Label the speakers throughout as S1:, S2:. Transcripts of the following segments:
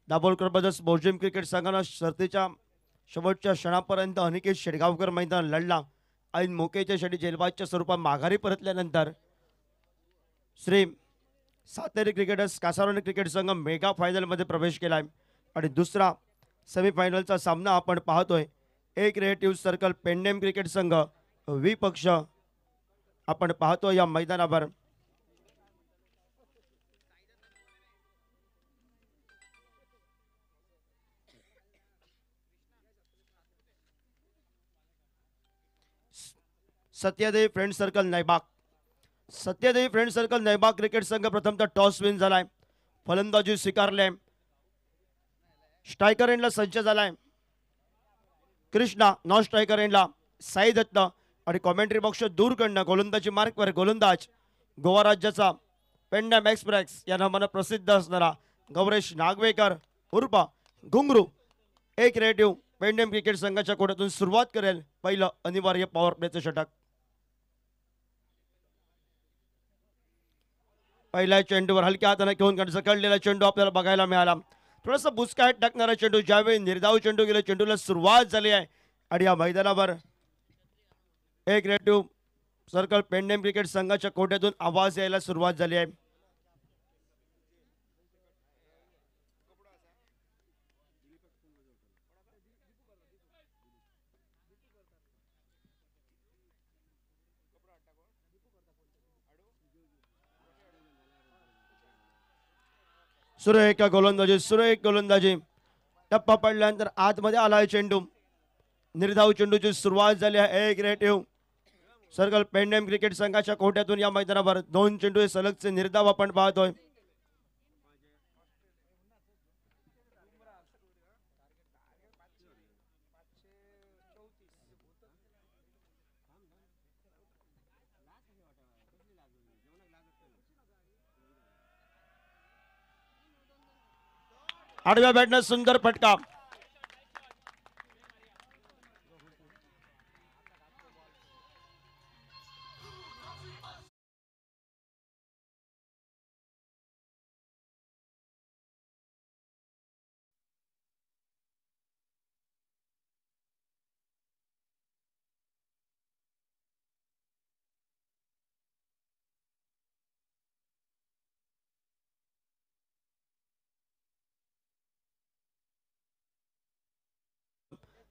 S1: Dabholkar brothers बोर्जिम cricket संघानं शर्तीच्या शेवटच्या क्षणापर्यंत अनिकेत शेडगावकर मैदान लढला. ऐन मोकेच्या शेडी जेलबाजच्या स्वरूपात माघारी परतल्यानंतर श्री सातेरी क्रिकेटर्स कासारोनी क्रिकेट संघ मेगा फायनलमध्ये प्रवेश केला आहे. आणि दुसरा सेमीफायनलचा सामना आपण पाहतोय. एक क्रिएटिव्ह सर्कल पेंडेम क्रिकेट संघ विपक्ष आपण पाहतो या मैदानावर. Satyadev friend circle Naibag. Satyadev friend circle Naibag cricket संघ प्रथमतः टॉस विन झालाय. फलंदाजी स्वीकारले. स्ट्रायकर एंडला सज्ज झालाय कृष्णा. नॉन स्ट्रायकर एंडला साई दत्त. आणि कॉमेंट्री बॉक्स दूरकडनं गोलंदाजी मार्कवर गोलंदाज गोवा राज्याचा पेंडॅम एक्सप्रेस या नावानं प्रसिद्ध असणारा गौरेश नागवेकर उर्फ घुंगरू एक क्रिएटिव्ह पेंडॅम क्रिकेट संघाच्या कोड्यातून सुरुवात करेल. पहिलं अनिवार्य पॉवर प्लेचं षटक. पहिल्या चेंडूवर हलक्या हाताने घेऊन झकळलेला चेंडू आपल्याला बघायला मिळाला. थोडासा बुचकाट टाकणारा चेंडू. ज्यावेळी निर्धाव चेंडू गेला चेंडूला सुरुवात झाली आहे. आणि या मैदानावर एक क्रिएटिव्ह सर्कल पेंडेम क्रिकेट संघाच्या कोट्यातून आवाज यायला सुरुवात झाली आहे. सुरेख गोलंदाजी सुरेख गोलंदाजी. टप्पा पडल्यानंतर आतमध्ये आलाय चेंडू. निर्धाव चेंडूची सुरुवात झाली आहे. एक क्रिएटिव्ह सर्कल पेंडेम क्रिकेट संघाच्या कोट्यातून या मैदानावर दोन चेंडू सलगचे निर्धाव आपण पाहतोय. आडव्या बॅटनं सुंदर फटका.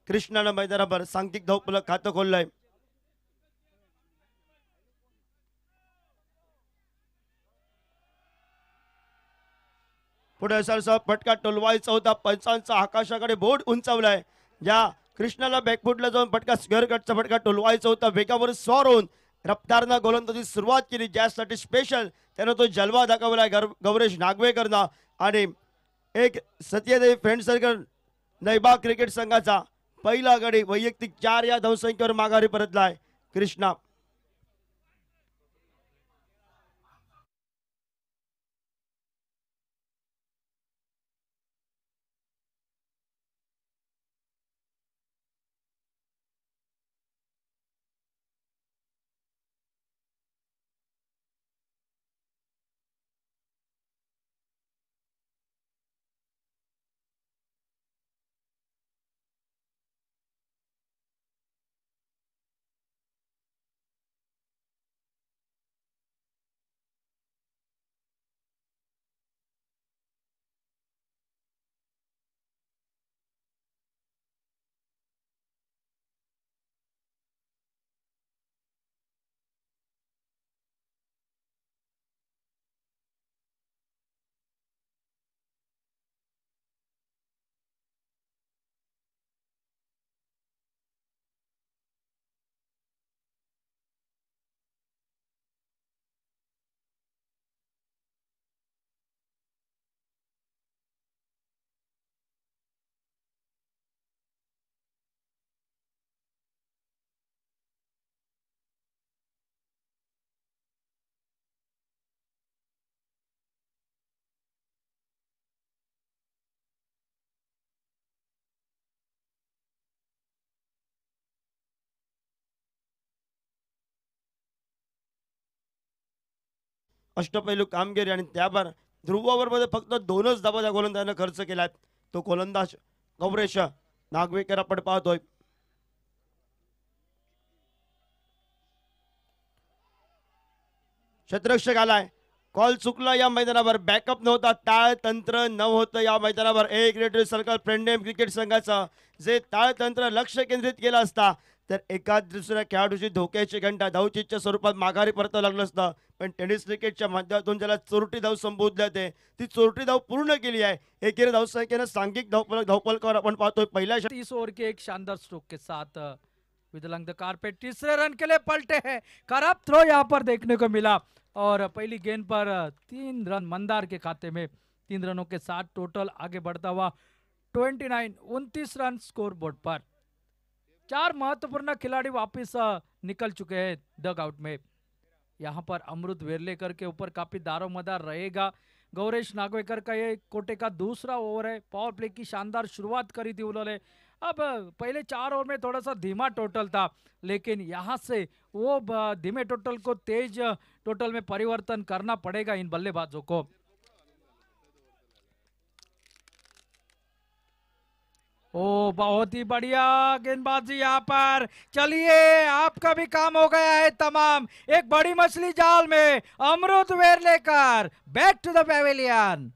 S1: कृष्णानं मैदानावर सांघिक धावफलक खातं खोललंय. पुढे सरसा फटका टोलवायचा होता. पंचांचा आकाशाकडे बोर्ड उंचावलाय. ज्या कृष्णाला बॅकफुटला जाऊन फटका स्क्वेअर कटचा फटका टोलवायचा होता. वेगावर स्वार होऊन रफ्तारनं गोलंदाजी सुरुवात केली. ज्यासाठी स्पेशल त्यानं तो जलवा दाखवलाय गौरेश नागवेकरनं. आणि एक Satyadev friend circle Naibag cricket संघाचा पहिला गडी वैयक्तिक 4 या धावसंख्येवर माघारी परतलाय कृष्णा. अष्टपैलू कामगिरी आणि त्यावर ध्रुव ओव्हरमध्ये फक्त 2च धावा त्या गोलंदाजानं खर्च केल्यात. तो गोलंदाज गौरेश नागवेकर आपण पाहतोय. क्षेत्ररक्षक आलाय. कॉल चुकला या मैदानावर. बॅकअप नव्हता. टाळ तंत्र नव्हतं या मैदानावर. एक रेड सर्कल फ्रेंडेम क्रिकेट संघाचं जे ताळतंत्र लक्ष केंद्रित केलं असता तर एकाच दुसऱ्या खेळाडूची धोक्याची घंटा धावचीच्या स्वरूपात माघारी परतावं लागलं असतं. पण टेनिस क्रिकेटच्या माध्यमातून ज्याला चोरटी धाव संबोधले जाते ती चोरटी धाव पूर्ण केली आहे. एकेरी धावसंख्येनं सांघिक धावफलकावर आपण पाहतोय पहिल्या
S2: 30 ओवर के एक शानदार स्ट्रोक के साथ विदलंग द कारपेट तीसरे रन के लिए पलटे हैं. खराब थ्रो यहाँ पर देखने को मिला और पहली गेंद पर 3 रन मंदार के खाते में. 3 रनों के साथ टोटल आगे बढ़ता हुआ 29 रन स्कोर बोर्ड पर. 4 महत्वपूर्ण खिलाड़ी वापस निकल चुके हैं डग आउट में. यहाँ पर अमृत वेरलेकर के ऊपर काफी दारोमदार रहेगा. गौरेश नागवेकर का ये कोटे का दूसरा ओवर है. पावर प्ले की शानदार शुरुआत करी थी उन्होंने. अब पहले 4 ओवर में थोड़ा सा धीमा टोटल था लेकिन यहाँ से वो धीमे टोटल को तेज टोटल में परिवर्तन करना पड़ेगा इन बल्लेबाजों को. ओ बहुत ही बढ़िया गेंदबाजी यहाँ पर. चलिए आपका भी काम हो गया है तमाम. एक बड़ी मछली जाल में अमृत वेरलेकर बैक टू द पेविलियन.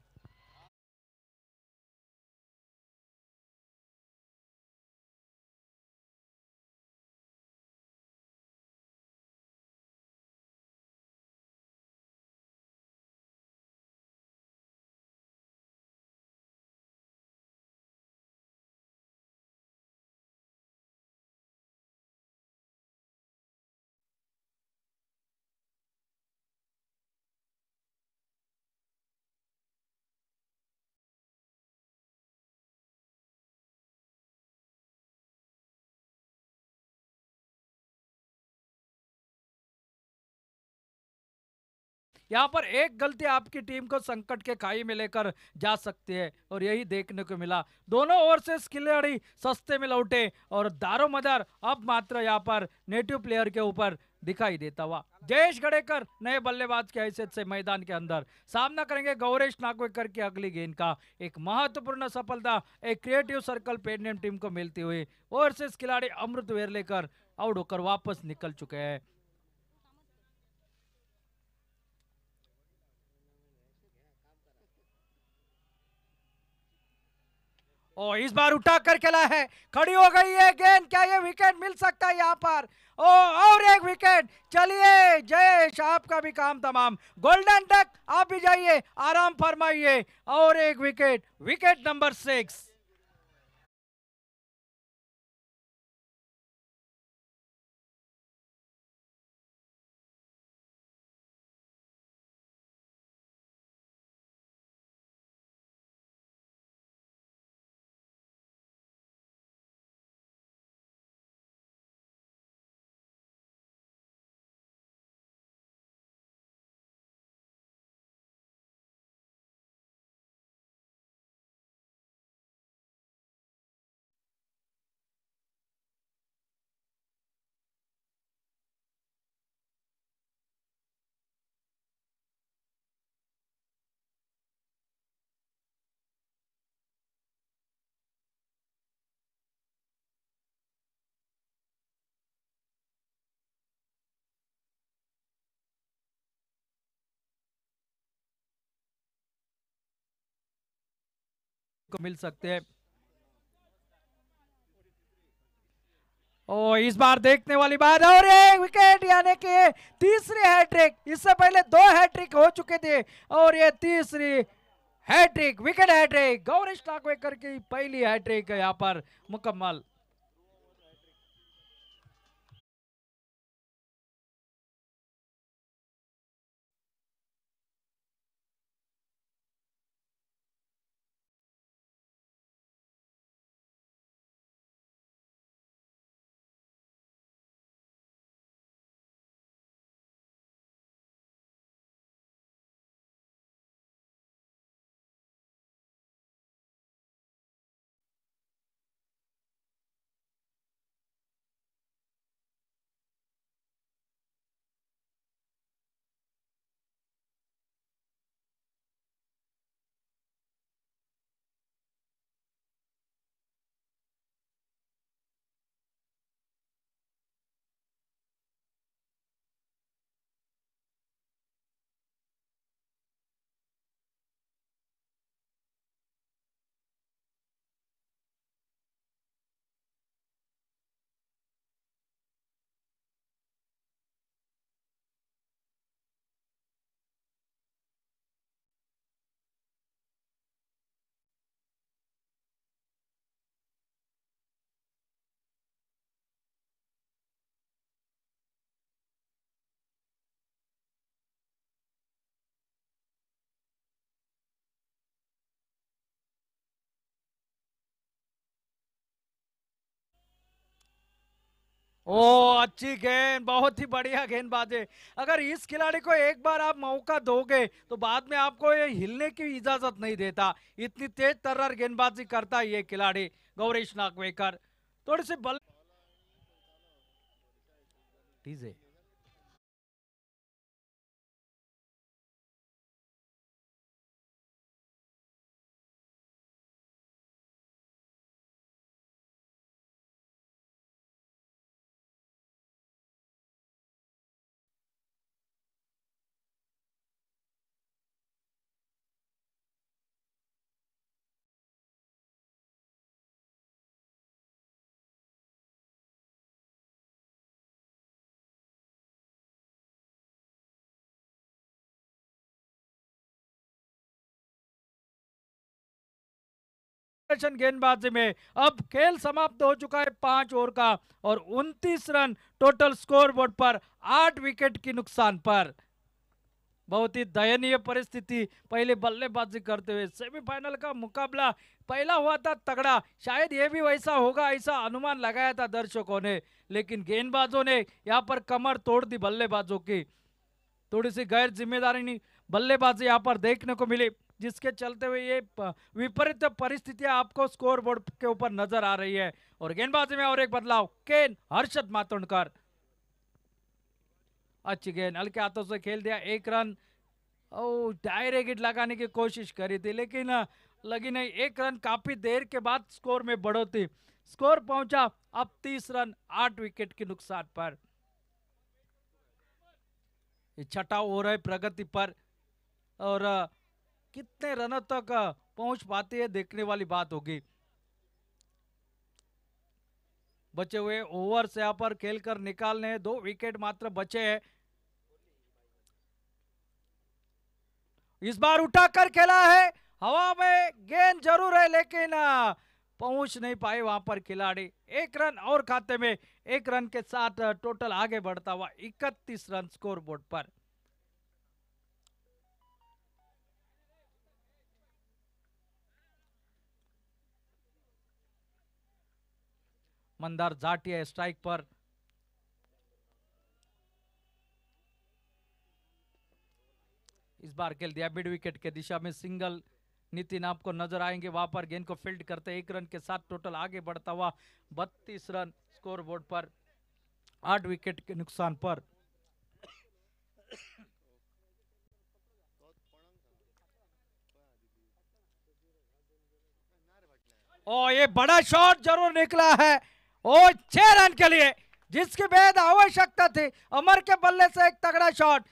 S2: यहाँ पर एक गलती आपकी टीम को संकट के खाई में लेकर जा सकती है और यही देखने को मिला. दोनों ओवरसीज खिलाड़ी सस्ते में लौटे और दारोमदार अब मात्र यहाँ पर नेटिव प्लेयर के ऊपर दिखाई देता हुआ. जयेश गड़ेकर नए बल्लेबाज की हैसियत से मैदान के अंदर सामना करेंगे गौरेश नागवेकर की अगली गेंद का. एक महत्वपूर्ण सफलता एक क्रिएटिव सर्कल पेडनेम टीम को मिलती हुई. ओवरसीज खिलाड़ी अमृत वेरलेकर आउट होकर वापस निकल चुके हैं. ओ इस बार उठा कर खेला है. खड़ी हो गई है गेंद. क्या ये विकेट मिल सकता है यहाँ पर? ओ और एक विकेट. चलिए जयेश आपका भी काम तमाम. गोल्डन डक आप भी जाइए आराम फरमाइए. और एक विकेट. Wicket number 6. को मिल सकते हैं. ओ इस बार देखने वाली बात. और एक विकेट यानी कि तीसरी हैट्रिक. इससे पहले 2 हैट्रिक हो चुके थे और ये तीसरी hattrick. Wicket hattrick. Gauresh Nagvekar की पहली हैट्रिक यहाँ पर मुकम्मल. ओ अच्छी गेंद, बहुत ही बढ़िया गेंदबाजी। अगर इस खिलाड़ी को एक बार आप मौका दोगे तो बाद में आपको ये हिलने की इजाजत नहीं देता। इतनी तेज तर्रार गेंदबाजी करता है ये खिलाड़ी गौरीश नागवेकर। थोड़ी सी बल डीजे गेंदबाजी में अब खेल समाप्त हो चुका है 5 ओवर का और 29 रन टोटल स्कोर बोर्ड पर 8 विकेट की नुकसान पर। बहुत ही दयनीय परिस्थिति पहले बल्लेबाजी करते हुए। सेमीफाइनल का मुकाबला पहला हुआ था तगड़ा, शायद ये भी वैसा होगा ऐसा अनुमान लगाया था दर्शकों ने, लेकिन गेंदबाजों ने यहाँ पर कमर तोड़ दी बल्लेबाजों की। थोड़ी सी गैर जिम्मेदारी बल्लेबाजी यहाँ पर देखने को मिली, जिसके चलते हुए ये विपरीत परिस्थितियां आपको स्कोर बोर्ड के ऊपर नजर आ रही है। और गेंदबाजी में और एक बदलाव, केन हर्षद मातोंडकर। अच्छी गेंद हल्के हाथों से खेल दिया, 1 रन। ओ डायरेक्ट हिट लगाने की कोशिश करी थी लेकिन लगी नहीं। 1 रन काफी देर के बाद स्कोर में बढ़ोतरी। स्कोर पहुंचा अब 30 रन 8 विकेट के नुकसान पर। छठा ओवर है प्रगति पर और कितने रनों तक पहुंच पाती है देखने वाली बात होगी। बचे हुए ओवर से यहाँ पर खेलकर निकालने 2 विकेट मात्र बचे हैं। इस बार उठाकर खेला है, हवा में गेंद जरूर है लेकिन पहुंच नहीं पाए वहां पर खिलाड़ी। 1 रन और खाते में, 1 रन के साथ टोटल आगे बढ़ता हुआ 31 रन स्कोर बोर्ड पर। मंदार जाटिया स्ट्राइक पर। इस बार खेल दिया मिड विकेट के दिशा में, सिंगल नितिन आपको नजर आएंगे वहां पर गेंद को फील्ड करते 1 रन के साथ टोटल आगे बढ़ता हुआ 32 रन स्कोर बोर्ड पर 8 विकेट के नुकसान पर। ओ ये बड़ा शॉट जरूर निकला है, ओ 6 रन के लिए जिसकी बेहद आवश्यकता थी। अमर के बल्ले से एक तगड़ा शॉट।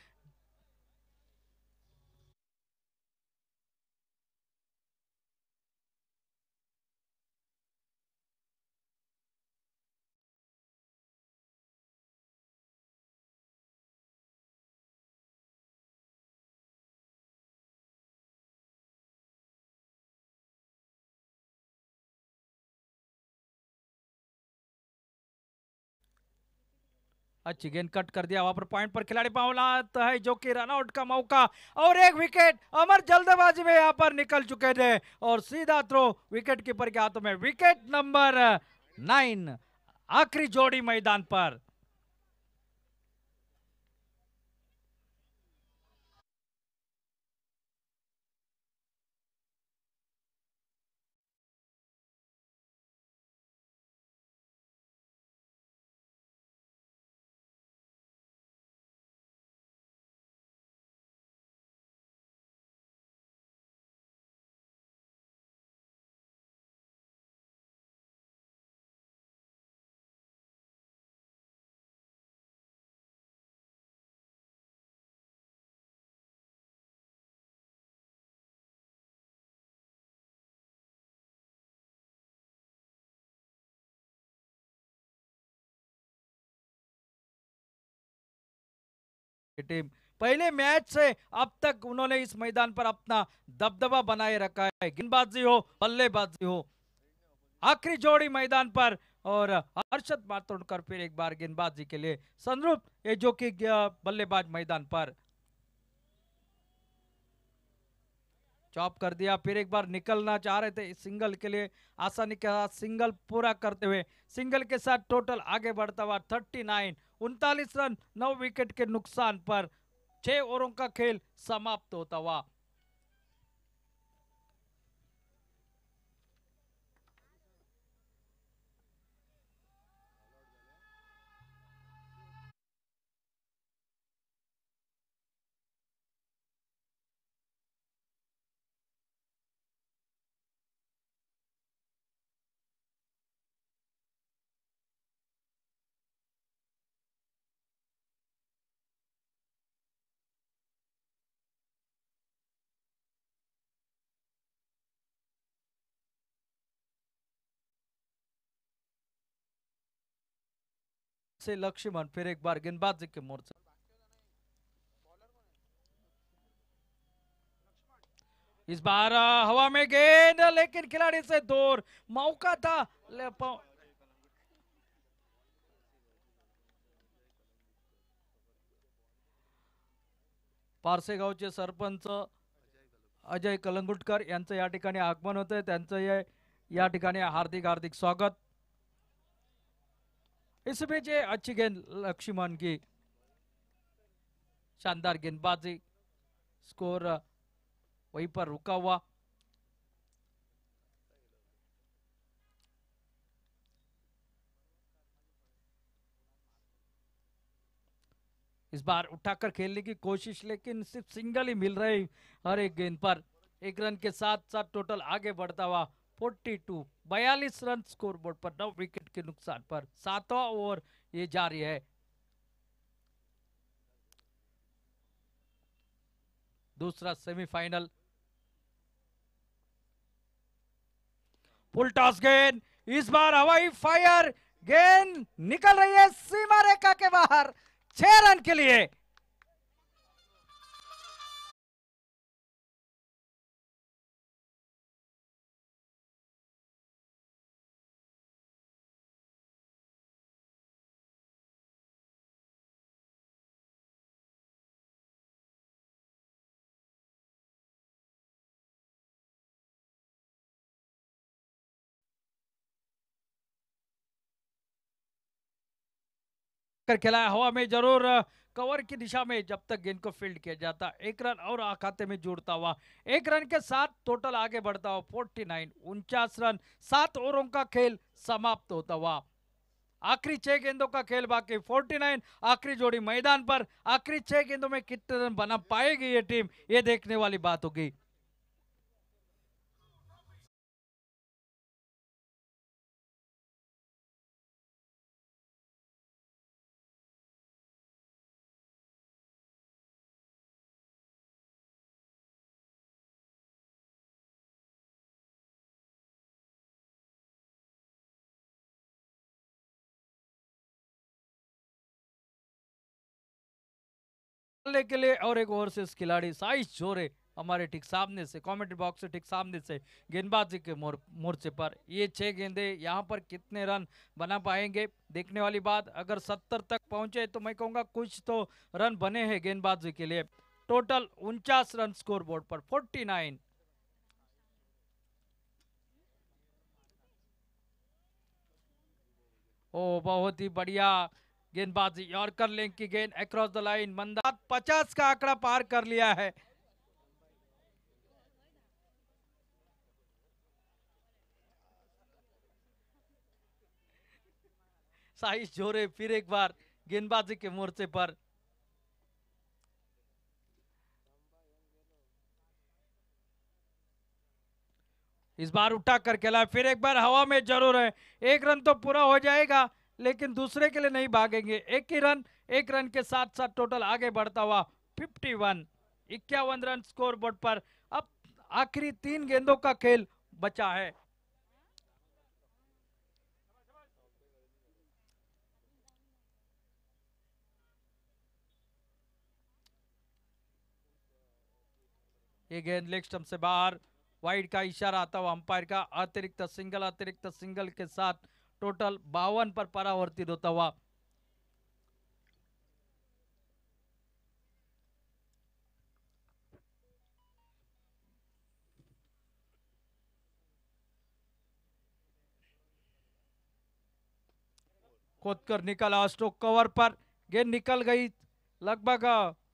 S2: अच्छी गेंद कट कर दिया, वहां पर पॉइंट पर खिलाड़ी पावलात है जो कि रनआउट का मौका और एक विकेट। अमर जल्दबाजी में यहां पर निकल चुके थे और सीधा थ्रो विकेट कीपर के हाथों में। विकेट नंबर 9, आखिरी जोड़ी मैदान पर। टीम पहले मैच से अब तक उन्होंने इस मैदान पर अपना दबदबा बनाए रखा है, गेंदबाजी हो बल्लेबाजी हो। आखिरी जोड़ी मैदान पर और हर्षद मातोंडकर फिर एक बार गेंदबाजी के लिए, संरूप ये जो कि बल्लेबाज मैदान पर। चॉप कर दिया, फिर एक बार निकलना चाह रहे थे सिंगल के लिए, आसानी के साथ सिंगल पूरा करते हुए सिंगल के साथ टोटल आगे बढ़ता हुआ 39, 39 रन 9 विकेट के नुकसान पर 6 ओवरों का खेल समाप्त होता हुआ। से लक्ष्मण फिर एक बार गेंदबाजी के मोर्चे, इस बार हवा में गेंद लेकिन खिलाड़ी से दूर, मौका था पारसेगावचे सरपंच अजय कलंगुटकर यांचं या ठिकाणी आगमन होतंय, त्यांचं या ठिकाणी हार्दिक हार्दिक स्वागत। इस बीच अच्छी गेंद लक्ष्मण की, शानदार गेंदबाजी, स्कोर वहीं पर रुका हुआ। इस बार उठाकर खेलने की कोशिश, लेकिन सिर्फ सिंगल ही मिल रहे हर एक गेंद पर। एक रन के साथ साथ टोटल आगे बढ़ता हुआ 42, 42 रन स्कोर बोर्ड पर 9 विकेट के नुकसान पर 7वां ओवर ये जारी है। दूसरा सेमीफाइनल, फुल टॉस गेंद, इस बार हवाई फायर, गेंद निकल रही है सीमा रेखा के बाहर 6 रन के लिए। कर खेला है हवा में, जरूर कवर की दिशा में जब तक गेंद को फील्ड किया जाता, एक रन और खाते में जुड़ता हुआ, एक रन के साथ टोटल आगे बढ़ता हुआ 49, 49 रन 7 ओवरों का खेल समाप्त होता हुआ। आखिरी 6 गेंदों का खेल बाकी, 49 आखिरी जोड़ी मैदान पर, आखिरी 6 गेंदों में कितने रन बना पाएगी ये टीम, ये देखने वाली बात होगी। के लिए और एक ओवरसीज खिलाड़ी साइस जोरे हमारे ठीक सामने से, कमेंट्री बॉक्स से ठीक सामने से गेंदबाजी के मोर्चे पर, ये 6 गेंदे यहाँ पर कितने रन बना पाएंगे देखने वाली बात। अगर 70 तक पहुंचे तो मैं कहूंगा कुछ तो रन बने हैं गेंदबाजी के लिए। टोटल 49 रन स्कोर बोर्ड पर 49। ओ बहुत ही बढ़िया गेंदबाजी, यॉर्कर लेग की गेंद अक्रॉस द लाइन, मंदार 50 का आंकड़ा पार कर लिया है। साइस जोरे फिर एक बार गेंदबाजी के मोर्चे पर, इस बार उठा कर खेला, फिर एक बार हवा में जरूर है, एक रन तो पूरा हो जाएगा लेकिन दूसरे के लिए नहीं भागेंगे, एक ही रन, एक रन के साथ साथ टोटल आगे बढ़ता हुआ 51, 51 रन स्कोर बोर्ड पर। अब आखिरी 3 गेंदों का खेल बचा है। ये गेंद लेग स्टंप से बाहर, वाइड का इशारा आता हुआ अंपायर का, अतिरिक्त सिंगल के साथ टोटल 52 पर परावर्तित होता हुआ। खोद कर निकला स्ट्रोक कवर पर, गेंद निकल गई लगभग।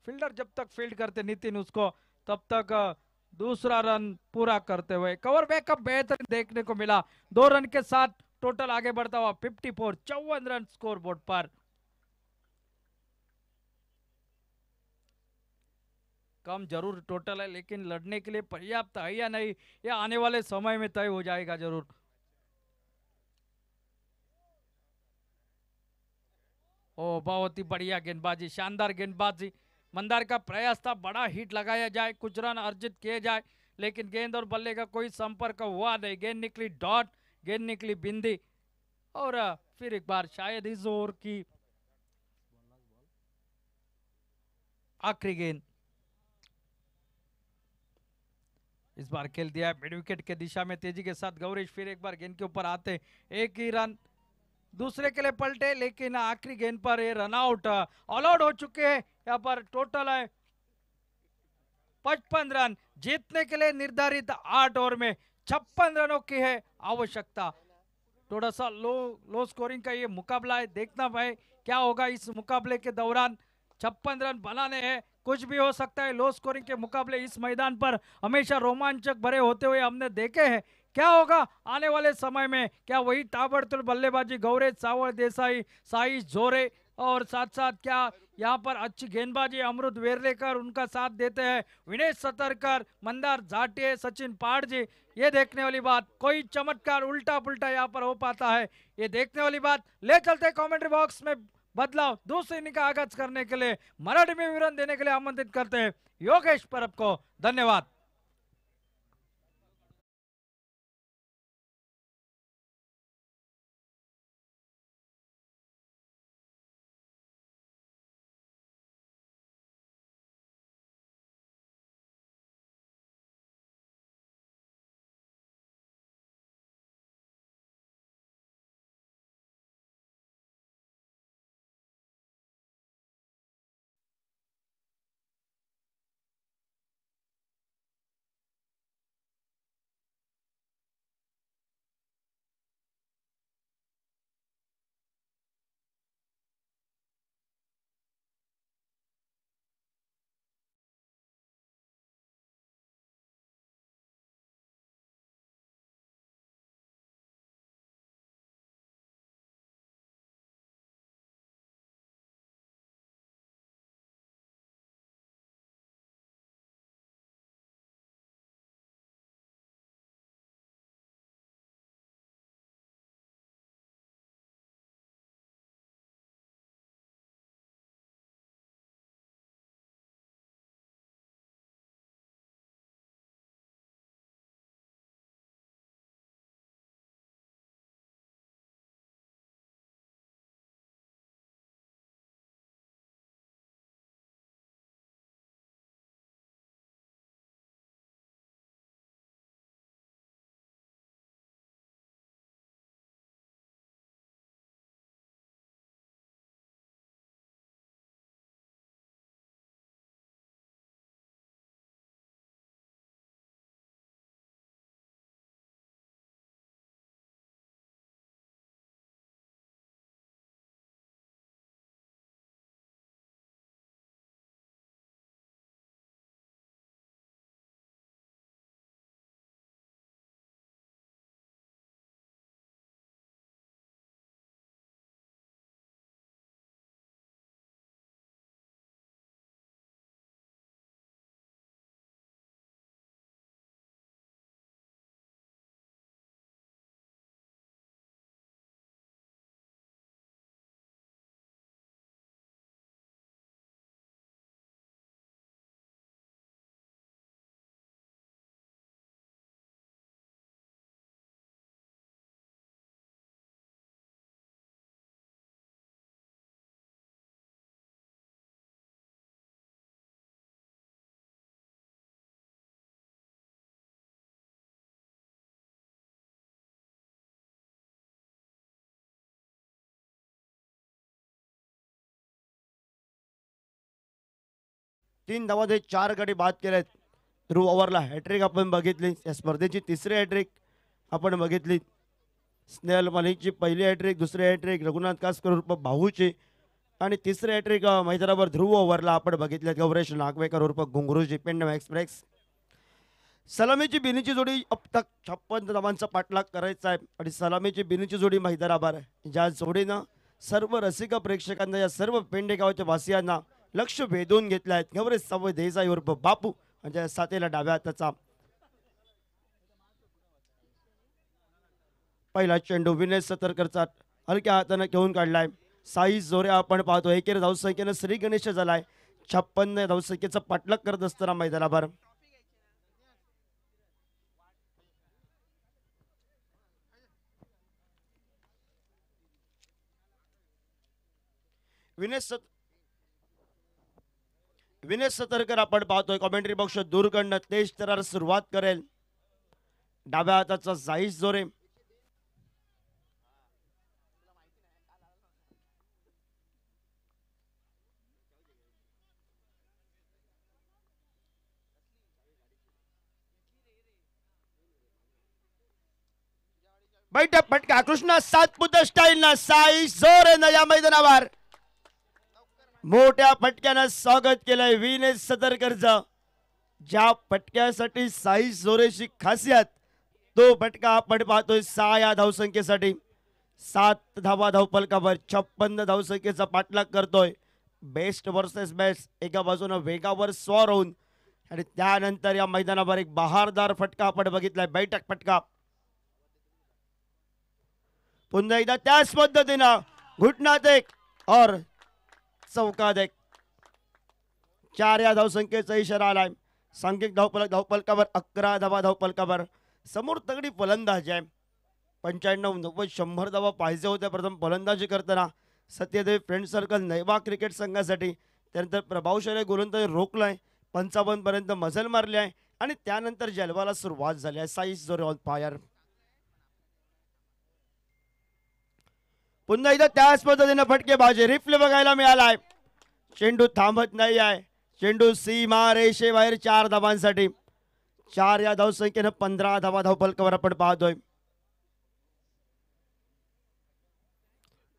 S2: फील्डर जब तक फील्ड करते नितिन उसको, तब तक दूसरा रन पूरा करते हुए कवर बैकअप बेहतरीन देखने को मिला। 2 रन के साथ टोटल आगे बढ़ता हुआ 54, 54 रन स्कोर बोर्ड पर। कम जरूर टोटल है, लेकिन लड़ने के लिए पर्याप्त है या नहीं, यह आने वाले समय में तय हो जाएगा जरूर। ओ बहुत ही बढ़िया गेंदबाजी, शानदार गेंदबाजी। मंदार का प्रयास था बड़ा हिट लगाया जाए, कुछ रन अर्जित किए जाए, लेकिन गेंद और बल्ले का कोई संपर्क हुआ नहीं। गेंद निकली डॉट, गेंद निकली बिंदी, और फिर एक बार शायद इस ओवर की आखिरी गेंद इस बार खेल दिया है मिड विकेट के दिशा में तेजी के साथ। गौरीश फिर एक बार गेंद के ऊपर आते, एक ही रन दूसरे के लिए पलटे, लेकिन आखिरी गेंद पर ये रन आउट ऑल आउट हो चुके हैं। यहाँ पर टोटल है 55 रन, जीतने के लिए निर्धारित 8 ओवर में 56 रनों की है आवश्यकता। थोड़ा सा लो स्कोरिंग का ये मुकाबला है, देखना भाई क्या होगा इस मुकाबले के दौरान। 56 रन बनाने हैं, कुछ भी हो सकता है। लो स्कोरिंग के मुकाबले इस मैदान पर हमेशा रोमांचक भरे होते हुए हमने देखे हैं। क्या होगा आने वाले समय में, क्या वही ताबड़तोड़ बल्लेबाजी गौरेश, सावळ देसाई, साईश जोरे, और साथ साथ क्या यहाँ पर अच्छी गेंदबाजी अमृत वेर्लेकर उनका साथ देते हैं, विनेश सतरकर, मंदार झाटिया, सचिन पाड़जी। ये देखने वाली बात, कोई चमत्कार उल्टा पुल्टा यहाँ पर हो पाता है, ये देखने वाली बात। ले चलते कमेंट्री बॉक्स में बदलाव, दूसरी इनिंग का आगाज करने के लिए मराठी में विवरण देने के लिए आमंत्रित करते हैं योगेश परब को। धन्यवाद।
S1: तीन धावांचे 4 गडी बाद केलेत. थ्रू ओव्हरला हॅट्रिक आपण बघितली, या स्पर्धेची तिसरी हॅट्रिक आपण बघितली. स्नेहल मलिकची पहिली हॅट्रिक, दुसरी हॅट्रिक रघुनाथ कासकर उर्फ भाऊची आणि तिसरी हॅट्रिक मैदानावर ध्रुव ओव्हरला आपण बघितले गौरेश नागवेकर उर्फ घुंगरूजी पेंडम एक्सप्रेस. सलामीची बिनीची जोडी अब तक 56 धावांचा पाठलाग करायचा आहे आणि सलामीची बिनीची जोडी मैदानावर आहे, ज्या जोडीनं सर्व रसिक प्रेक्षकांना या सर्व पेंडे गावाच्या वासियांना लक्ष वेधून घेतले आहेत. गौरेश सवय देसाई उर्फ बापू म्हणजे साथीला डाव्या हाताचा पहिला चेंडू विनय सतरकरचा हलक्या हाताने घेऊन काढलाय. साई जोरे आपण पाहतो एकेरी धावसंख्येनं श्री गणेश झालाय. 56 धावसंख्येचा पाठलाग करत असताना मैदानावर विनय सतरकर आपण पाहतोय कॉमेंट्री बॉक्स दूरकडनं तेज तरार सुरुवात करेल. डाव्या हाताचा साईस जोरे बैठक फटका कृष्णा सातपुते स्टाईल ना साई जोरेनं या मैदानावर मोठ्या फटक्यानं स्वागत केलंय विनय सतरकरचं. ज्या फटक्यासाठी साई जोरेची खासियत तो फटका आपण पाहतोय 6 या धावसंख्येसाठी 7 धावा धावफलकावर 56 धावसंख्येचा पाठलाग करतोय. बेस्ट वर्सेस बेस्ट एका बाजूनं वेगावर स्वार होऊन आणि त्यानंतर या मैदानावर एक बहारदार फटका आपण बघितलाय बैठक फटका. पुन्हा एकदा त्याच पद्धतीनं घुटण्यात एक और चौकात एक 4 या धावसंख्येचा इशारा आलाय. सांघिक धावफलकावर 11 धावा धावफलकावर समोर तगडी फलंदाजी आहे. 95 90 100 धावा पाहिजे होत्या प्रथम फलंदाजी करताना सत्यदेव फ्रेंड सर्कल नैवा क्रिकेट संघासाठी. त्यानंतर प्रभावशाली गोलंदाजी रोखलाय 55 पर्यंत मजल मारली आहे आणि त्यानंतर जलवाला सुरुवात झाली आहे. साईस जोरे ऑन फायर. पुन्हा एकदा त्याच पद्धतीने फटकेबाजी रिफ्ले बघायला मिळालाय. चेंडू थांबत नाही आहे. चेंडू सीमा रेषेबाहेर 4 धावांसाठी 4 या धावसंख्येनं 15 धावा धावफलकावर आपण पाहतोय.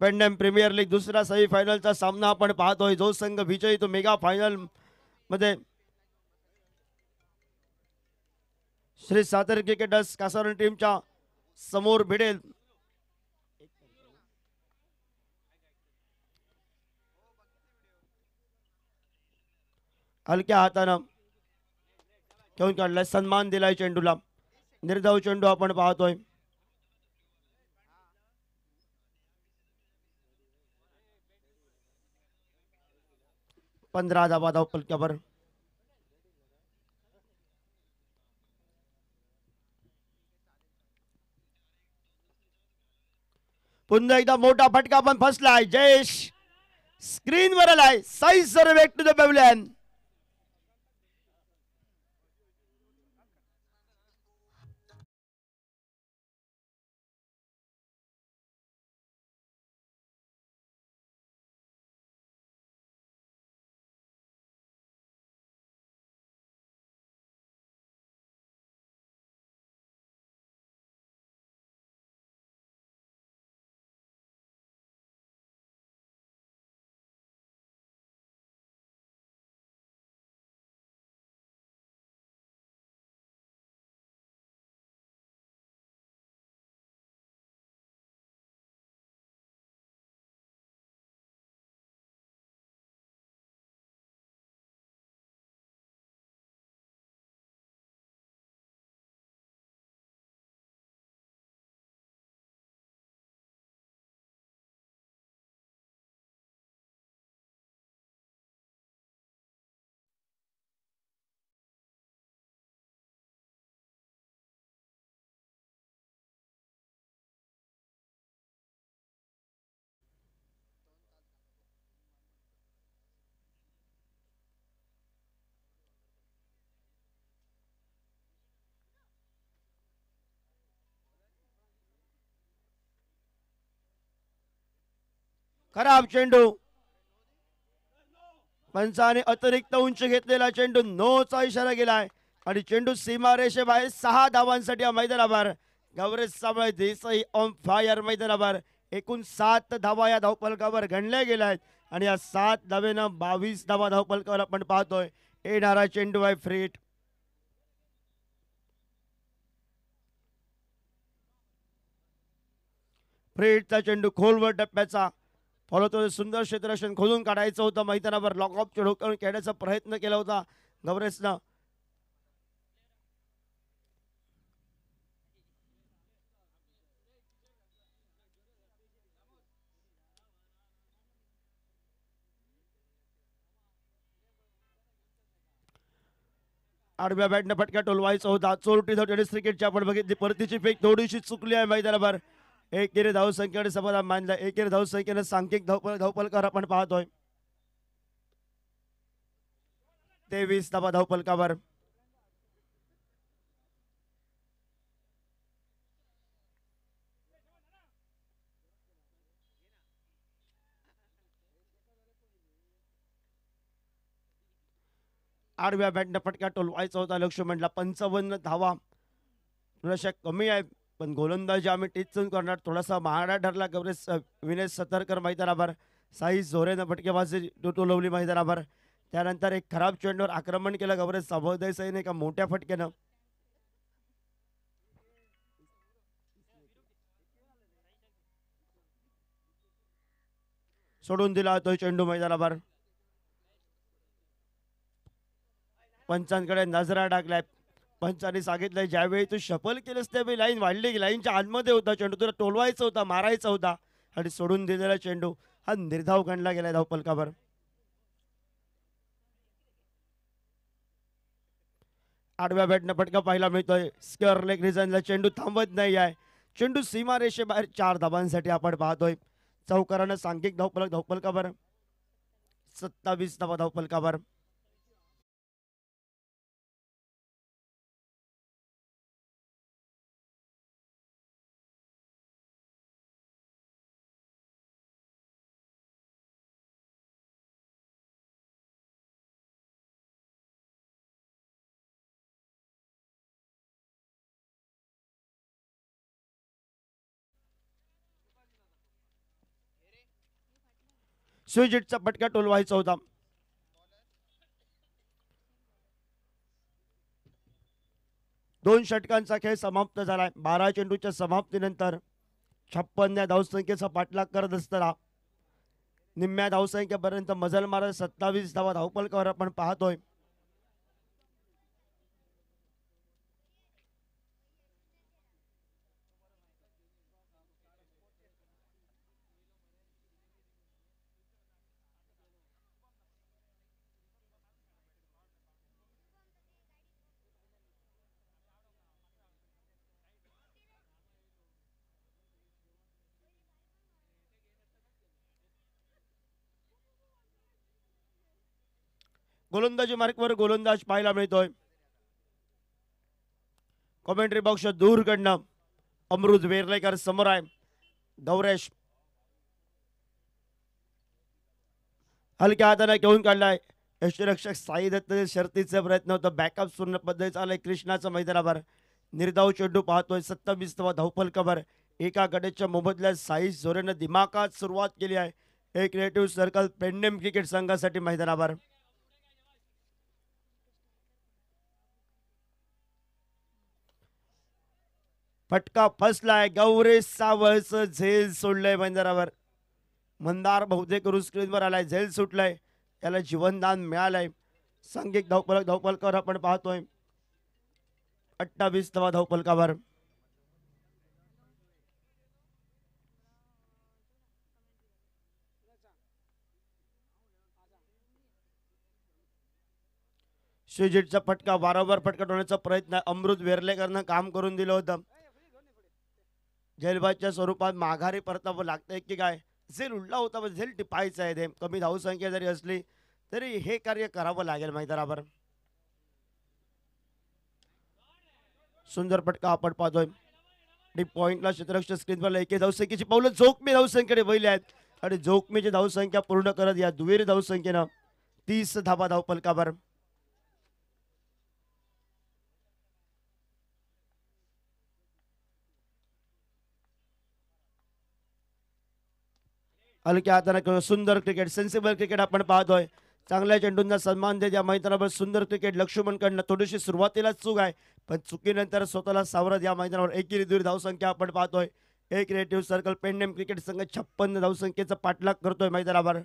S1: पेंडम प्रीमियर लीग दुसरा सेमीफायनलचा सामना आपण पाहतोय. जो संघ विजयी तो मेगा फायनल मध्ये श्री सातारा क्रिकेटर्स कासार टीमच्या समोर भिडेल. हलक्या हातानं घेऊन काढलाय सन्मान दिलाय चेंडूला. निर्धाव चेंडू आपण पाहतोय. पंधरा धावा धावफलकावर पुन्हा एकदा मोठा फटका पण फसलाय. जयेश स्क्रीनवर आलाय. साईज सर बॅक टू द पॅव्हलियन. खराब चेंडू. पंचाने अतिरिक्त उंच घेतलेला चेंडू नो चा इशारा गेलाय आणि चेंडू सीमारेषेबाहेर 6 धावांसाठी या मैदानावर गौरेश साबळे देसाई ऑन फायर मैदानावर एकूण 7 धावा या धावफलकावर गणल्या गेल्या आहेत आणि या 7 धावेनं 22 धावा धावफलकावर आपण पाहतोय. येणारा चेंडू आहे फ्रीट. फ्रीटचा चेंडू खोलवर टप्प्याचा फॉलो सुंदर क्षेत्ररक्षण खोलून काढायचं होतं. मैदानावर लॉक ऑफ ढोकळून खेळण्याचा प्रयत्न केला होता गौरेशनं. आडव्या बॅटने फटका टोलवायचा होता. चोरटी टेनिस क्रिकेटची आपण बघितली. परतीची फेक थोडीशी चुकली आहे मैदानावर. एकेरी धावसंख्येने समाधान मानलं. एकेरी धावसंख्येने सांख्यिक धावफलकावर आपण पाहतोय 23 धावा धावफलकावर. आडव्या बॅटने फटका टोलवायचा होता. लक्ष्मणला 55 धावा थोड्याशा कमी आहे, पण गोलंदाजी आम्ही टिचून करणार. थोडासा महागडा ठरला गौरेश विनेश सतरकर मैदानावर. साई झोरेनं फटकेबाजी टोलवली मैदानावर. त्यानंतर एक खराब चेंडूवर आक्रमण केलं गौरेश अभोदय साईने एका मोठ्या फटक्यानं. सोडून दिला तो चेंडू मैदानावर. पंचांकडे नजरा टाकलाय. पंचांनी सांगितलंय ज्यावेळी तू शफल केलंस त्यावेळी लाईन वाढली की लाईनच्या आतमध्ये होता चेंडू, तुला टोलवायचा होता, मारायचा होता आणि सोडून दिलेला चेंडू हा निर्धाव गणला गेलाय धावफलकावर. आडव्या बॅटनं फटका पाहायला मिळतोय. स्क्वेअर लेग रिजनला चेंडू थांबत नाही आहे. चेंडू सीमारेषेबाहेर 4 धावांसाठी आपण पाहतोय. चौकारानं सांघिक धावफलकावर 27 धावा धावफलकावर. स्विजिटचा फटका टोलवायचा होता. दोन षटकांचा खेळ समाप्त झालाय. 12 चेंडूच्या समाप्तीनंतर 56 धावसंख्येचा पाठलाग करत असताना निम्म्या धावसंख्येपर्यंत मजल मारत 27 धावा धावफलकावर आपण पाहतोय. गोलंदाजी मार्कवर गोलंदाज पाहायला मिळतोय. कॉमेंट्री बॉक्स दूरकडनं अमृत वेर्लेकर समोर आहे. गौरेश हलक्या हाताने घेऊन काढलाय. यष्टीरक्षक साई दत्त शर्तीचे प्रयत्न होतं. बॅकअप पूर्ण पद्धती चालय कृष्णाच्या मैदानावर. निर्धाव चेंडू पाहतोय 27 धावफलकावर. एका गड्याच्या मोबदल्यात साई झोरेनं दिमाखात सुरुवात केली आहे. एक क्रिएटिव्ह सर्कल पेंडेम क्रिकेट संघासाठी मैदानावर. फटका फसलाय. गौरेश सावळचं झेल सोडलंय मैदानावर. मंदार बहुतेक स्क्रीनवर आलाय. झेल सुटलंय. त्याला जीवनदान मिळालंय. सांघिक धावफलकावर आपण पाहतोय 28 धावफलकावर. श्रीजीतचा फटका वारंवार फटका ठेवण्याचा प्रयत्न अमृत वेर्लेकरनं काम करून दिलं होतं. झेलबादच्या स्वरूपात माघारी परतावं लागतंय की काय. झेल उडला होता पण झेल टिपायचं आहे. ते कमी धावसंख्या जरी असली तरी हे कार्य करावं लागेल मैदानावर. सुंदर फटका आपण पाहतोय. डीप पॉइंटला क्षेत्ररक्षक स्क्रीनवर एके धावसंख्येची पावलं जोखमी धावसंख्येकडे वळली आहेत आणि जोखमीची धावसंख्या पूर्ण करत या दुहेरी धावसंख्येनं 30 धावा धावफलकावर. हलक्या हाताने सुंदर क्रिकेट, सेन्सिबल क्रिकेट आपण पाहतोय. चांगल्या चेंडूंना सन्मान देत या मैदानावर सुंदर क्रिकेट. लक्ष्मणकडनं थोडीशी सुरुवातीलाच चूक आहे, पण चुकीनंतर स्वतःला सावरत या मैदानावर एकेरी दूर धावसंख्या आपण पाहतोय. एक क्रिएटिव्ह सर्कल पेंडेम क्रिकेट संघ 56 धावसंख्येचा पाठलाग करतोय मैदानावर.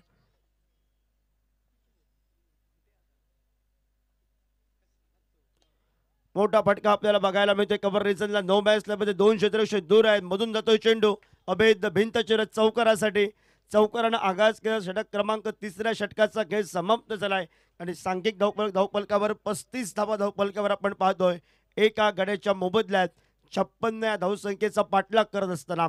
S1: मोठा फटका आपल्याला बघायला मिळतोय. कव्हर रिजनला नो बॅस मध्ये 2 क्षेत्ररक्षक दूर आहेत. मधून जातोय चेंडू अभेद भिंत चिरत चौकारासाठी. चौकारानं आगाज केला. षटक क्रमांक 3ऱ्या षटकाचा खेळ समाप्त झालाय आणि सांघिक धावफलकावर 35 धावा धावफलकावर आपण पाहतोय. एका गड्याच्या मोबदल्यात 56 या धावसंख्येचा पाठलाग करत असताना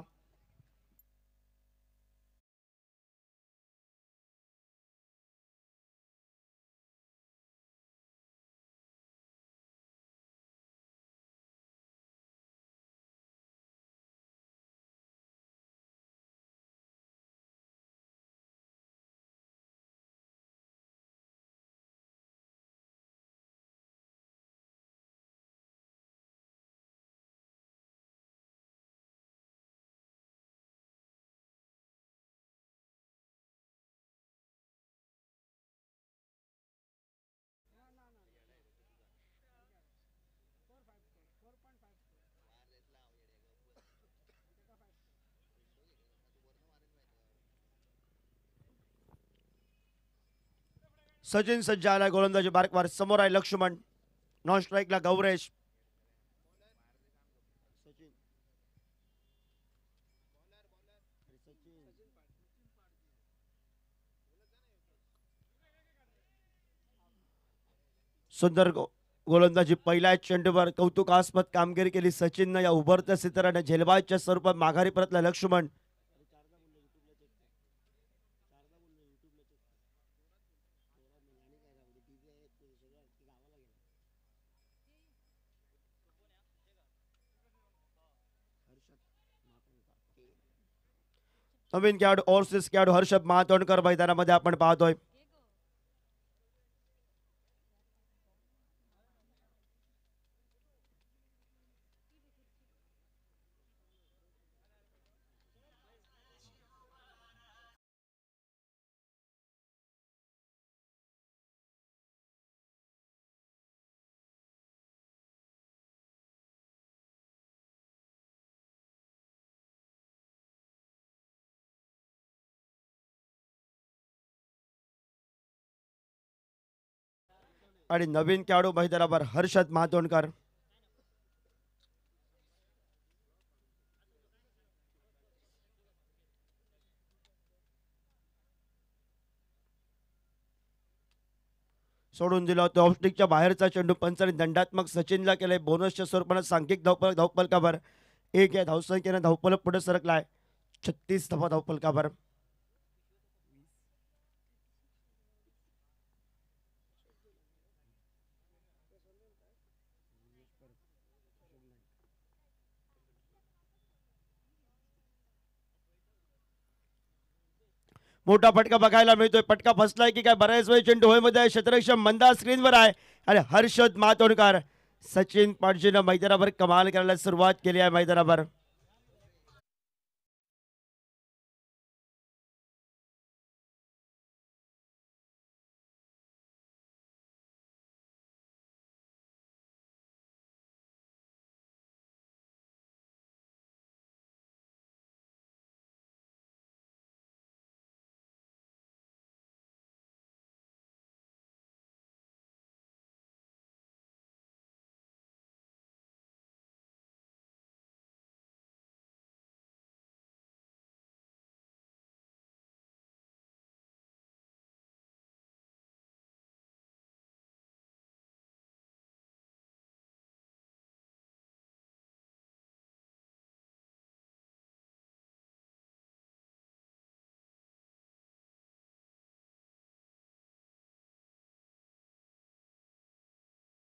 S1: सचिन सज्ज आलाय. गोलंदाजी बारकवार समोर आहे लक्ष्मण. नॉन स्ट्राईकला गौरेश. सुंदर गोलंदाजी. पहिल्या चेंडूवर कौतुकास्पद कामगिरी केली सचिननं. या उभरत्या सिताराने झेलबाजच्या स्वरूपात माघारी परतला लक्ष्मण. नवीन खेळाडू ओव्हरसीज खेळाडू हर्षद महातोंडकर मैदानामध्ये आपण पाहतोय. आणि नवीन खेळाडू मैदानावर हर्षद महातोंडकर. सोडून दिला होता ऑफस्टिकच्या बाहेरचा चेंडू. पंचाने दंडात्मक सचिनला केले. बोनसच्या स्वरूपाने सांघिक धावफलकावर 1 या धावसंख्येने धावफलक पुढे सरकलाय. 36 धावा धावफलकावर. मोठा फटका बघायला मिळतोय. फटका फसलाय की काय बऱ्याच वेळ चेंडू होईमध्ये क्षेत्ररक्षक मंदा स्क्रीनवर आहे आणि हर्षद मातोंडकर. सचिन पाटजीनं मैदानावर कमाल करायला सुरुवात केली आहे मैदानावर.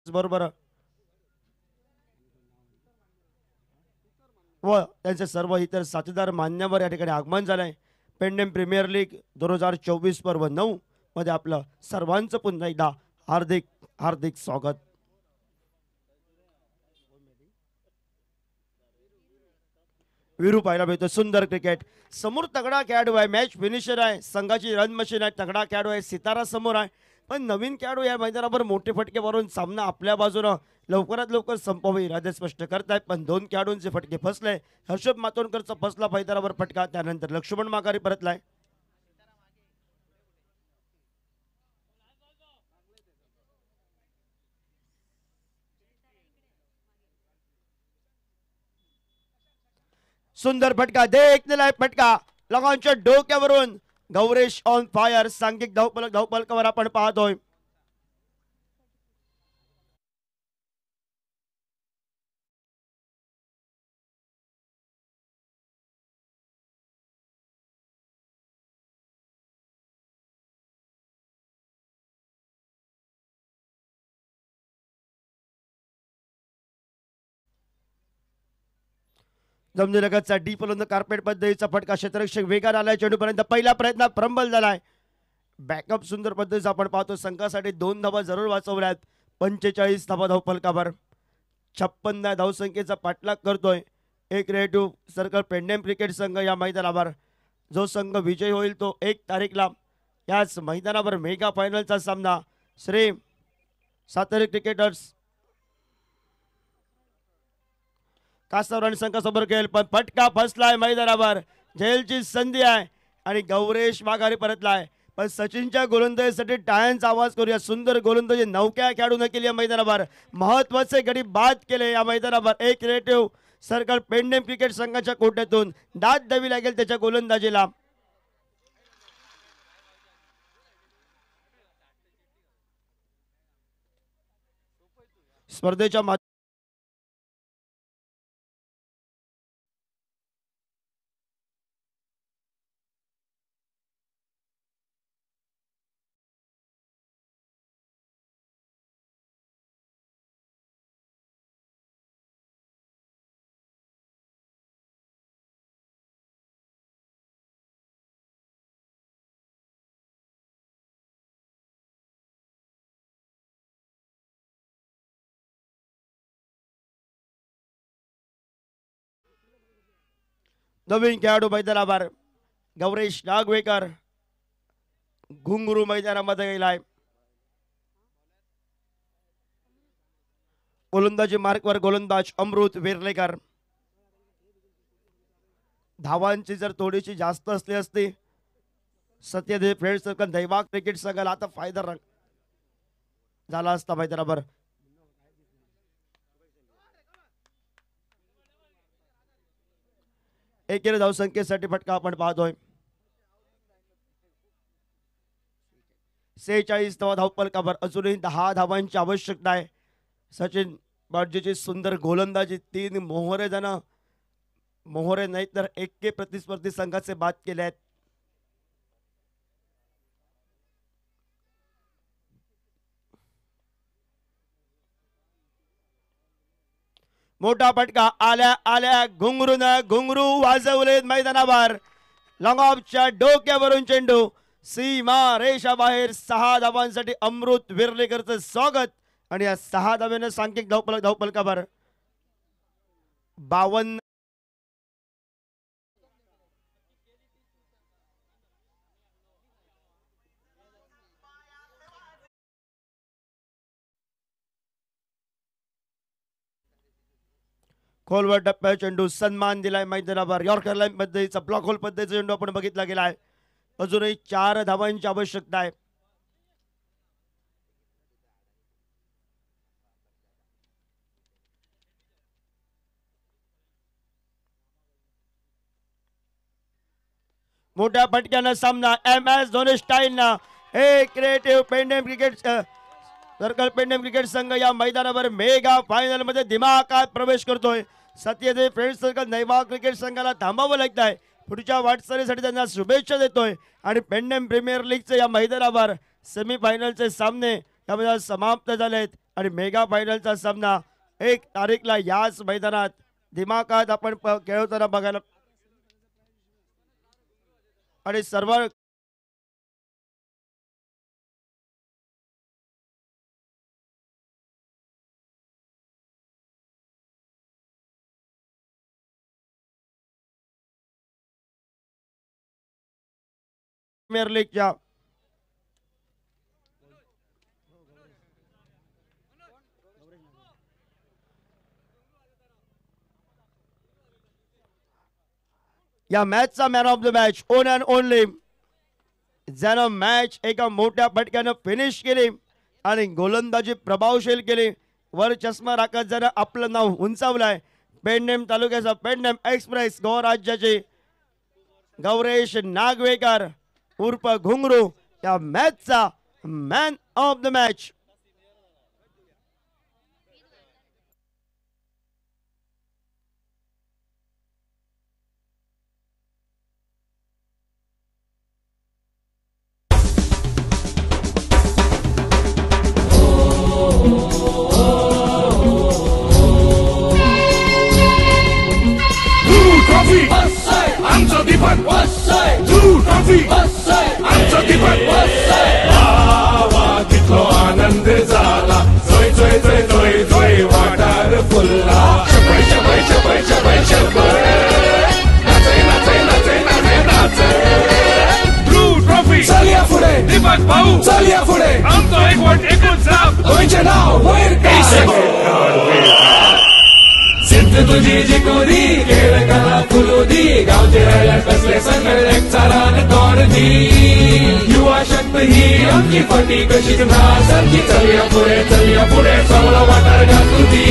S1: बरोबर व त्यांचे सर्व इतर साथीदार मान्यवर या ठिकाणी आगमन झालंय. पेंडेम प्रीमियर लीग 2024 पर्व 9 मध्ये आपलं सर्वांचं पुन्हा एकदा हार्दिक हार्दिक स्वागत. विरू पाहायला मिळतो. सुंदर क्रिकेट, समोर तगडा खेळाडू आहे, मॅच फिनिशर आहे, संघाची रन मशीन आहे, तगडा खेळाडू आहे, सितारा समोर आहे. पण नवीन खेळाडू या मैदानावर मोठे फटके मारून सामना आपल्या बाजूनं लवकरात लवकर संपवा इरादे स्पष्ट करतायत. पण दोन खेळाडूंचे फटके फसले. हर्षद मातोंडकरचा फसला मैदानावर फटका, त्यानंतर लक्ष्मण माघारी परतलाय. सुंदर फटका, देखलेला आहे फटका लगांच्या डोक्यावरून. गौरेश ऑन फायर, सांघिक धावपलकावर आपण पाहतोय. जमनीलगतचा डीप ओलंद कार्पेट पद्धतीचा फटका, क्षेत्ररक्षक वेगात आलाय, चेंडूपर्यंत पहिल्या प्रयत्नात प्रंबल झालाय. बॅकअप सुंदर पद्धतीचा आपण पाहतो. संघासाठी 2 धावा जरूर वाचवल्यात. 45 धावा धावफलकावर, 56 धावसंख्येचा पाठलाग करतोय एक क्रिएटिव्ह सर्कल पेंडेम क्रिकेट संघ या मैदानावर. जो संघ विजयी होईल तो 1 तारीखला याच मैदानावर मेगा फायनलचा सामना श्री सातारा क्रिकेटर्स कासावरण संघासमोर खेळ. पण फटका फसलाय मैदानावर. झेलची संधी आहे आणि गौरेश माघारी परतलाय. पण सचिनच्या गोलंदाजीसाठी टाळ्यांचा आवाज करूया. सुंदर गोलंदाजी नौक्या खेळाडून केली या मैदानावर. महत्वाचे गडी बाद केले या मैदानावर. एक क्रिएटिव्ह सर्कल पेंडेम क्रिकेट संघाच्या कोट्यातून दाद द्यावी लागेल त्याच्या गोलंदाजीला. स्पर्धेच्या नवीन खेळाडू मैदानावर गौरेश नागवेकर घुंगरू मैदानामध्ये गेलाय. गोलंदाजी मार्कवर गोलंदाज अमृत वेर्लेकर. धावांची जर थोडीशी जास्त असली असती सत्यदेव फ्रेंड सर्कल दैवाग क्रिकेट संघाला आता फायदा झाला असता मैदानावर. एकेरी धावसंख्येसाठी फटका आपण पाहतोय. 46 धावपलकावर अजूनही 10 धावांची आवश्यकता आहे. सचिन बाटजीची सुंदर गोलंदाजी, 3 मोहरे नाही तर 1 प्रतिस्पर्धी संघाचे बाद केले आहेत. मोठा फटका आल्या आल्या घुंगरू वाजवलेत मैदानावर. लॉंग ऑफच्या डोक्यावरून चेंडू सीमा रेषा बाहेर. 6 धावांसाठी अमृत वेर्लेकरचं स्वागत आणि या 6 धाव्यानं सांघिक धावपलकावर 52. खोलवर टप्प्या चेंडू सन्मान दिलाय मैदानावर. यॉर्कर लाईन पद्धतीचा ब्लॉक होल पद्धतीचा चेंडू आपण बघितला गेलाय. अजूनही 4 धावांची आवश्यकता आहे. मोठ्या फटक्यानं सामना MS धोनी स्टाईलनं. हे क्रिएटिव्ह पेंडेम क्रिकेट सर्कल पेंडेम क्रिकेट संघ या मैदानावर मेगा फायनल मध्ये दिमाखात प्रवेश करतोय. सत्यदेव फ्रेंड सर्कल नैवाग क्रिकेट संघाला थांबावं लागत आहे. पुढच्या वाटचालीसाठी त्यांना शुभेच्छा देतोय. आणि पेंडेम प्रीमियर लीगचे या मैदानावर सेमीफायनलचे सामने यामध्ये समाप्त झालेत आणि मेगा फायनलचा सामना 1 तारीखला याच मैदानात दिमाखात आपण खेळवताना बघायला आणि सर्व प्रीमियर लीगच्या या मॅचचा man of the match one and only ज्यानं मॅच एका मोठ्या फटक्यानं फिनिश केली आणि गोलंदाजी प्रभावशील केली. वर चष्मा राखत ज्यानं आपलं नाव उंचावलंय पेडनेम तालुक्याचा पेडनेम एक्सप्रेस गोवा राज्याचे गौरेश नागवेकर उर्फ घुंगरू या मॅचचा मॅन ऑफ द मॅच.
S3: आमचं दीपक आमचं दीपक तिथलो आनंद झाला जय जय जय जय जय वाटार फुलला शपय शपय शपय शपय शपय नाचय नाचय नाचय नाचय नाचय ब्लू ट्रॉफी चलिया पुढे दीपक भाऊ चलिया पुढे आमचं एकवट एकूण जाप दोनचे नाव वैर सिद्ध तुझी जिकोरी खेळ कला फुलोदी गावचे राहिला कसले सगळे चारान तोडदी युवा शक्ती ही आमची फटी कशी सारखी चलिया पुढे चांगला वाटार घालुदी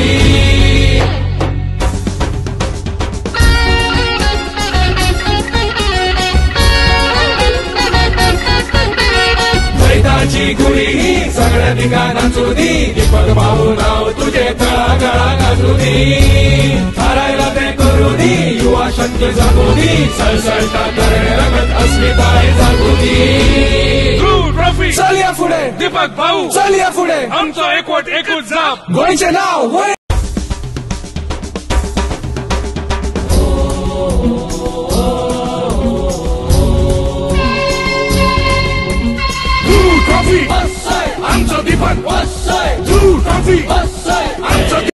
S3: मैदाची गुळी ही सगळ्या ठिकाणा चुदी दीपक भाऊ नाव तुझे तळागळा घालुदी हरायला ते करू दी युवा शक्ती जागू दी सळसळता करणे रगत अस्मिताय जागू दी ट्रॉफी चलिया पुढे दीपक भाऊ चलिया पुढे आमचं एकवट एकूच जाप गोळीचे नाव आमचं दीपक ट्रॉफी